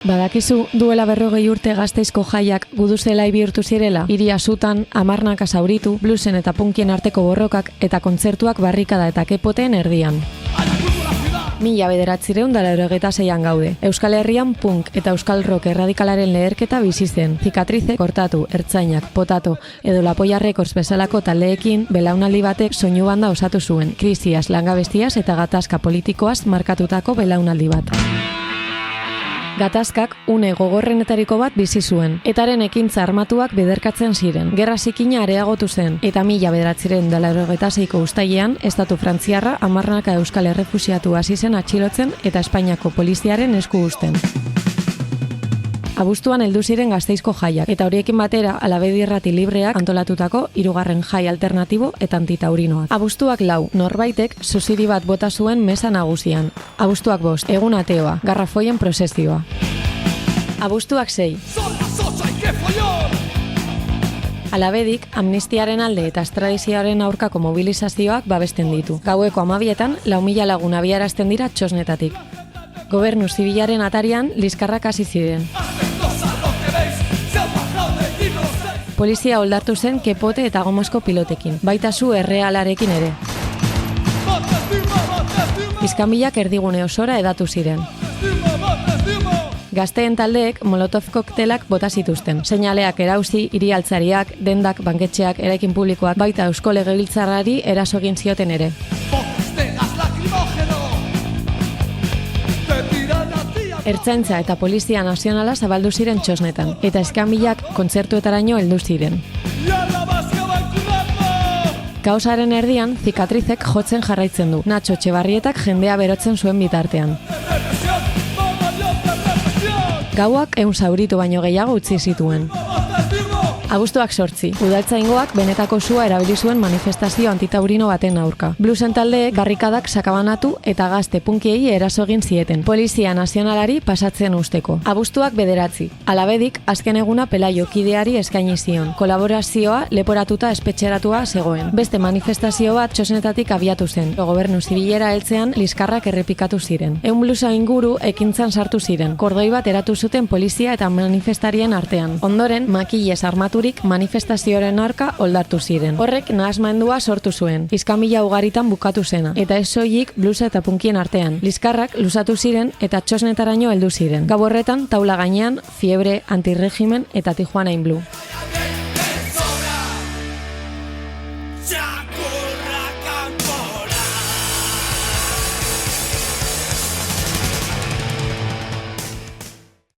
Badakizu duela 40 urte Gasteizko jaiak guduzelai bihurtu zirela, hiria sutan, hamarnaka zauritu, bluesen eta punkien arteko borrokak eta kontzertuak barrikada eta kepoteen erdian. 1986an gaude. Euskal Herrian punk eta euskal rock erradikalaren leherketa bizi zen. Zikatrize, kortatu, ertzainak, potato edo Lapoia Records bezalako taldeekin belaunaldi batek soinu banda osatu zuen. Krisiaz, langabestiaz eta gatazka politikoaz markatutako belaunaldi bat. Gatazkak une gogorrenetariko bat bizi zuen. Etaren ekintza armatuak bederkatzen ziren. Gerra zikina areagotu zen. Eta 1986ko uztailean, estatu frantziarra hamarnaka euskal errefuxiatu hasi zen atxilotzen eta Espainiako poliziaren esku uzten. Abuztuan heldu ziren Gasteizko jaiak, eta horiekin batera Alabedi Irrati Libreak antolatutako 3. jai alternatibo eta antitaurinoak. Abuztuak 4, norbaitek suziri bat bota zuen mesa nagusian. Abuztuak 5, egun ateoa, garrafoien prozesioa. Abuztuak 6. Alabedik, amnistiaren alde eta estradizioaren aurkako mobilizazioak babesten ditu. Gaueko 12etan, 4.000 lagun abiarazten dira txosnetatik. Gobernu zibilaren atarian, liskarrak hasi ziren. Polizia oldartu zen kepote eta gomosko pilotekin, baita zu errealarekin ere. Iskanbilak erdigune osora edatu ziren. Gazteen taldeek molotov koktelak bota zituzten. Seinaleak erauzi, hiri-altzariak, dendak, banketxeak, eraikin publikoak, baita Eusko Legebiltzarrari eraso egin zioten ere. Ertzaintza eta Polizia Nazionala zabaldu ziren txosnetan, eta iskanbilak kontzertuetaraino heldu ziren. Kaosaren erdian, Zikatrizek jotzen jarraitzen du. Nacho Etxebarrietak jendea berotzen zuen bitartean. Gauak 100 zauritu baino gehiago utzi zituen. Abuztuak 8. Udaltzaingoak benetako sua erabili zuen manifestazio antitaurino baten aurka. Bluesen taldeek barrikadak sakabanatu eta gazte punkiei eraso egin zieten. Polizia Nazionalari pasatzen usteko. Abuztuak 9. Alabedik azken eguna Pelaio kideari eskaini zion. Kolaborazioa leporatuta espetxeratua zegoen. Beste manifestazio bat txosnetatik abiatu zen. Gobernu zibilera heltzean liskarrak errepikatu ziren. 100 blusa inguru ekintzan sartu ziren. Kordoi bat eratu zuten polizia eta manifestarien artean. Ondoren, makilez armatu manifestazioaren aurka oldartu ziren. Horrek nahasmendua sortu zuen, iskanbila ugaritan bukatu zena, eta ez soilik blusa eta punkien artean. Liskarrak luzatu ziren eta txosnetaraino heldu ziren. Gau horretan, taula gainean, Fiebre, Antirregimen eta Tijuana in Blue.